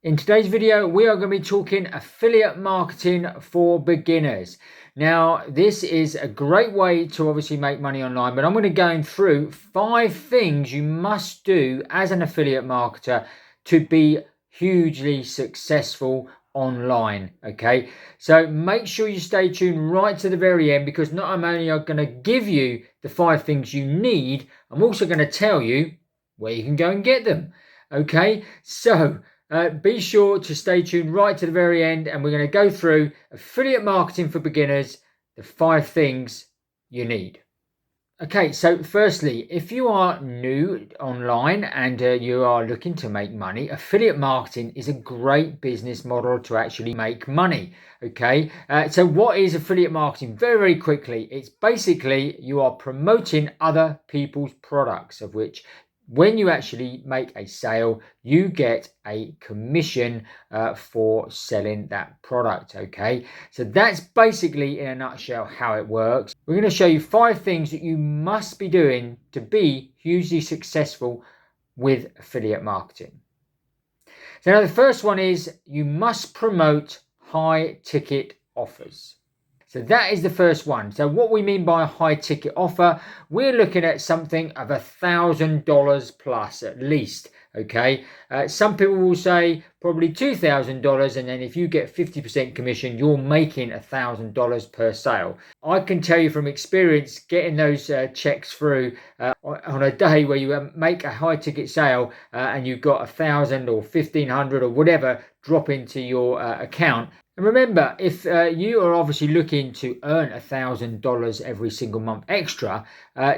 In today's video, we are going to be talking affiliate marketing for beginners. Now, this is a great way to obviously make money online, but I'm going to go through 5 things you must do as an affiliate marketer to be hugely successful online. Okay, so make sure you stay tuned right to the very end, because not only am I going to give you the 5 things you need, I'm also going to tell you where you can go and get them. Okay, so be sure to stay tuned right to the very end, and we're going to go through affiliate marketing for beginners, the 5 things you need. Okay, so firstly, if you are new online and you are looking to make money, affiliate marketing is a great business model to actually make money. Okay, so what is affiliate marketing? Very, very quickly, it's basically you are promoting other people's products, of which when you actually make a sale, you get a commission for selling that product. Okay, so that's basically in a nutshell how it works. We're going to show you 5 things that you must be doing to be hugely successful with affiliate marketing. So now the first one is you must promote high ticket offers. So that is the first one. So what we mean by a high ticket offer, we're looking at something of $1,000 plus at least. Okay, some people will say probably $2,000, and then if you get 50% commission, you're making $1,000 per sale. I can tell you from experience, getting those checks through on a day where you make a high ticket sale and you've got 1,000 or 1,500 or whatever drop into your account. And remember, if you are obviously looking to earn $1,000 every single month extra,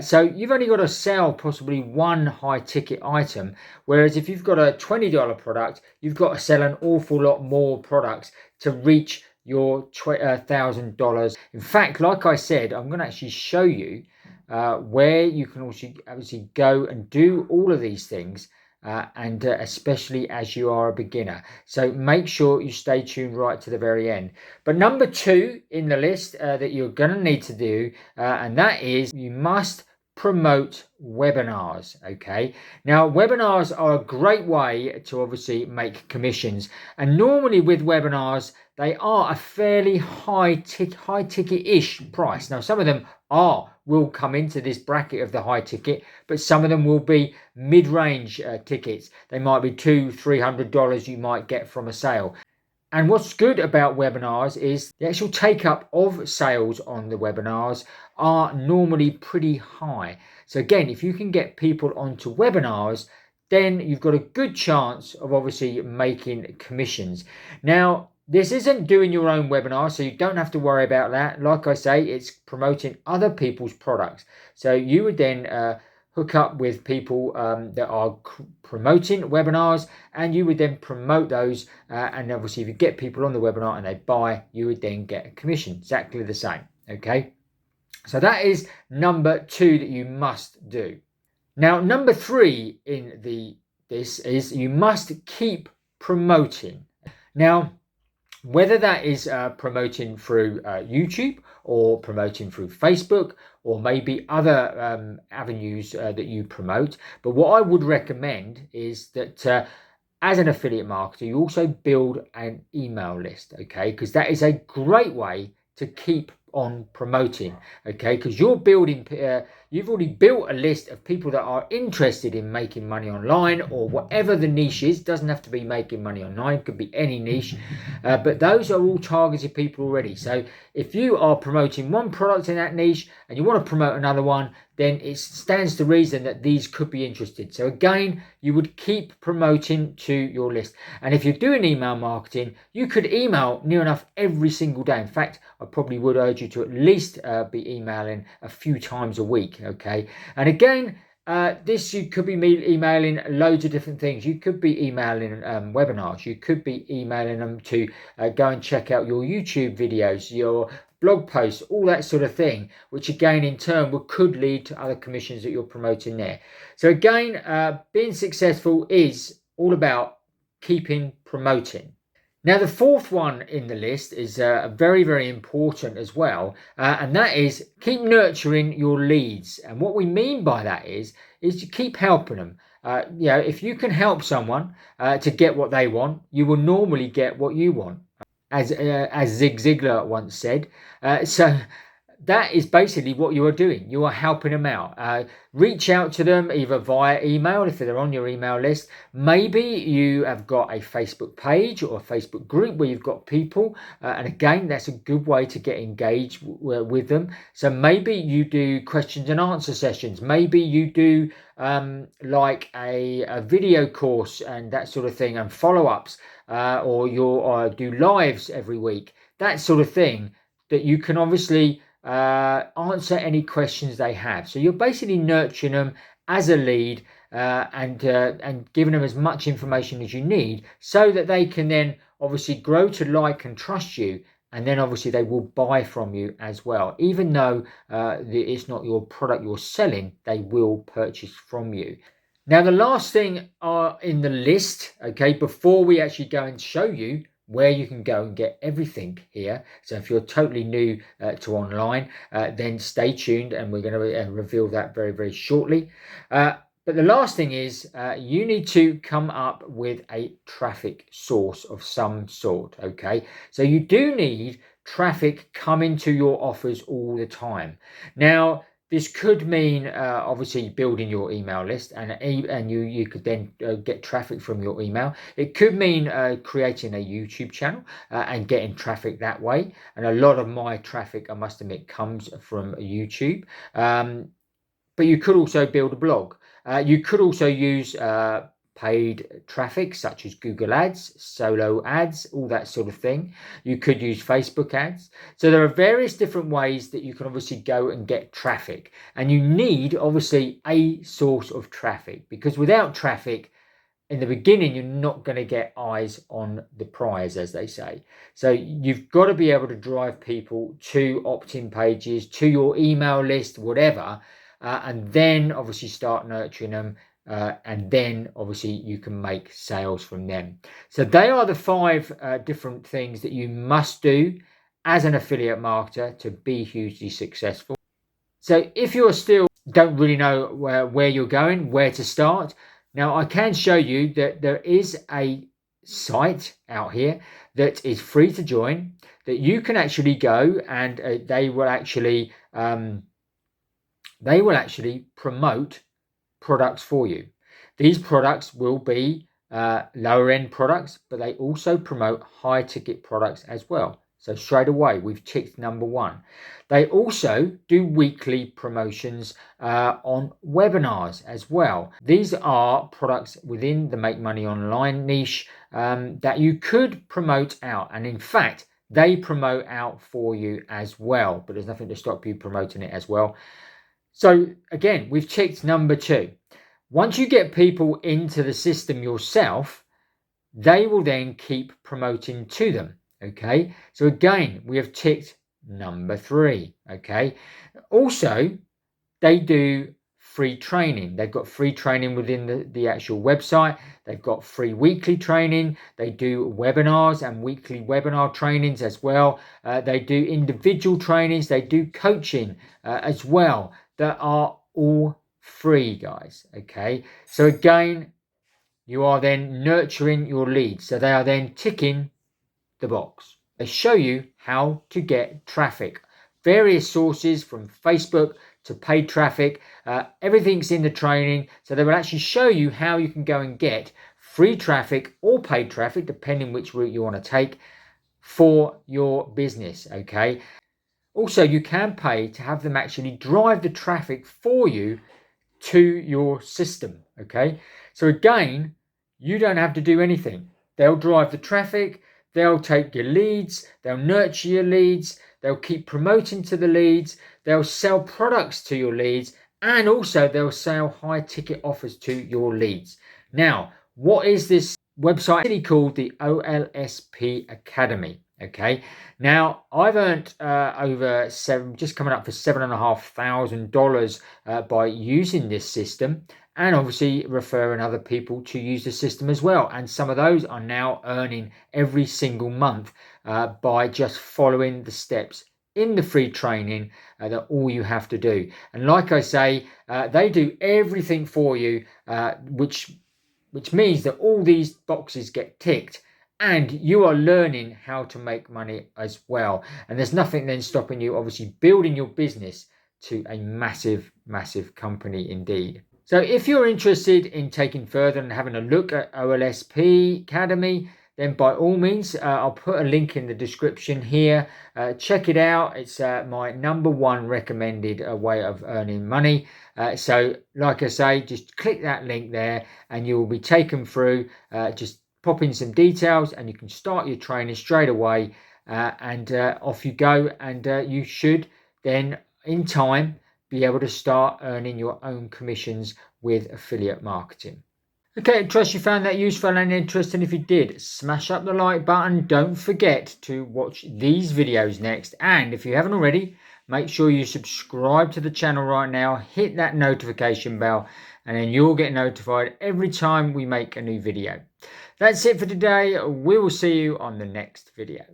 so you've only got to sell possibly one high ticket item, whereas if you've got a $20 product, you've got to sell an awful lot more products to reach your $1,000. In fact, like I said, I'm going to actually show you where you can also obviously go and do all of these things. And especially as you are a beginner. So make sure you stay tuned right to the very end. But number 2 in the list that you're going to need to do, and that is you must promote webinars. Okay, now webinars are a great way to obviously make commissions, and normally with webinars they are a fairly high ticket-ish price. Now some of them will come into this bracket of the high ticket, but some of them will be mid-range tickets. They might be $200-300 you might get from a sale. And what's good about webinars is the actual take up of sales on the webinars are normally pretty high. So again, if you can get people onto webinars, then you've got a good chance of obviously making commissions. Now, this isn't doing your own webinar, so you don't have to worry about that. Like I say, it's promoting other people's products. So you would then hook up with people that are promoting webinars, and you would then promote those, and obviously if you get people on the webinar and they buy, you would then get a commission. Exactly the same. Okay, so that is number 2 that you must do. Now number 3 in this is you must keep promoting. Now whether that is promoting through YouTube or promoting through Facebook or maybe other avenues that you promote. But what I would recommend is that as an affiliate marketer, you also build an email list, okay? Because that is a great way to keep on promoting, okay? Because you're building, you've already built a list of people that are interested in making money online, or whatever the niche is. Doesn't have to be making money online, it could be any niche, but those are all targeted people already. So if you are promoting one product in that niche and you want to promote another one, then it stands to reason that these could be interested. So again, you would keep promoting to your list. And if you're doing email marketing, you could email near enough every single day. In fact, I probably would urge you to at least be emailing a few times a week. Okay, and again, you could be emailing loads of different things. You could be emailing webinars. You could be emailing them to go and check out your YouTube videos, your blog posts, all that sort of thing, which again in turn could lead to other commissions that you're promoting there. So again, being successful is all about keeping promoting. Now the 4th one in the list is very, very important as well, and that is keep nurturing your leads. And what we mean by that is you keep helping them. if you can help someone to get what they want, you will normally get what you want, as Zig Ziglar once said. So that is basically what you are doing. You are helping them out. Reach out to them either via email if they're on your email list. Maybe you have got a Facebook page or a Facebook group where you've got people. And again, that's a good way to get engaged with them. So maybe you do questions and answer sessions. Maybe you do like a video course and that sort of thing, and follow-ups, or you'll do lives every week. That sort of thing that you can obviously answer any questions they have. So you're basically nurturing them as a lead, and giving them as much information as you need so that they can then obviously grow to like and trust you, and then obviously they will buy from you as well. Even though it's not your product you're selling, they will purchase from you. Now, the last thing in the list, okay, before we actually go and show you where you can go and get everything here. So if you're totally new to online, then stay tuned, and we're going to reveal that very, very shortly. But the last thing is you need to come up with a traffic source of some sort, okay? So you do need traffic coming to your offers all the time. Now, this could mean obviously building your email list, and you could then get traffic from your email. It could mean creating a YouTube channel and getting traffic that way. And a lot of my traffic, I must admit, comes from YouTube. But you could also build a blog. You could also use paid traffic such as Google ads, solo ads, all that sort of thing. You could use Facebook ads. So there are various different ways that you can obviously go and get traffic, and you need obviously a source of traffic, because without traffic in the beginning, you're not going to get eyes on the prize, as they say. So you've got to be able to drive people to opt-in pages, to your email list, whatever, and then obviously start nurturing them. And then obviously you can make sales from them. So they are the 5 different things that you must do as an affiliate marketer to be hugely successful. So if you're still don't really know where you're going, where to start, now I can show you that there is a site out here that is free to join, that you can actually go, and they will actually promote products for you. These products will be lower end products, but they also promote high ticket products as well. So straight away, we've ticked number 1. They also do weekly promotions on webinars as well. These are products within the Make Money Online niche that you could promote out. And in fact, they promote out for you as well, but there's nothing to stop you promoting it as well. So again, we've ticked number 2. Once you get people into the system yourself, they will then keep promoting to them. Okay, so again, we have ticked number 3. Okay, also they do free training. They've got free training within the actual website. They've got free weekly training. They do webinars and weekly webinar trainings as well. They do individual trainings. They do coaching as well. That are all free, guys. Okay, so again, you are then nurturing your leads. So they are then ticking the box. They show you how to get traffic, various sources from Facebook to paid traffic. Everything's in the training. So they will actually show you how you can go and get free traffic or paid traffic, depending which route you want to take for your business. Okay. Also, you can pay to have them actually drive the traffic for you to your system. Okay. So again, you don't have to do anything. They'll drive the traffic. They'll take your leads. They'll nurture your leads. They'll keep promoting to the leads. They'll sell products to your leads. And also they'll sell high ticket offers to your leads. Now, what is this website? It's called the OLSP Academy. Okay. Now, I've earned just coming up for $7,500 by using this system, and obviously referring other people to use the system as well. And some of those are now earning every single month by just following the steps in the free training that all you have to do. And like I say, they do everything for you, which means that all these boxes get ticked and you are learning how to make money as well. And there's nothing then stopping you obviously building your business to a massive, massive company indeed. So if you're interested in taking further and having a look at OLSP Academy, then by all means, I'll put a link in the description here. Check it out. It's my #1 recommended way of earning money. So like I say, just click that link there and you will be taken through. Just pop in some details and you can start your training straight away, and off you go. And you should then in time be able to start earning your own commissions with affiliate marketing. Okay, trust you found that useful and interesting. If you did, smash up the like button. Don't forget to watch these videos next. And if you haven't already, make sure you subscribe to the channel right now. Hit that notification bell and then you'll get notified every time we make a new video. That's it for today. We will see you on the next video.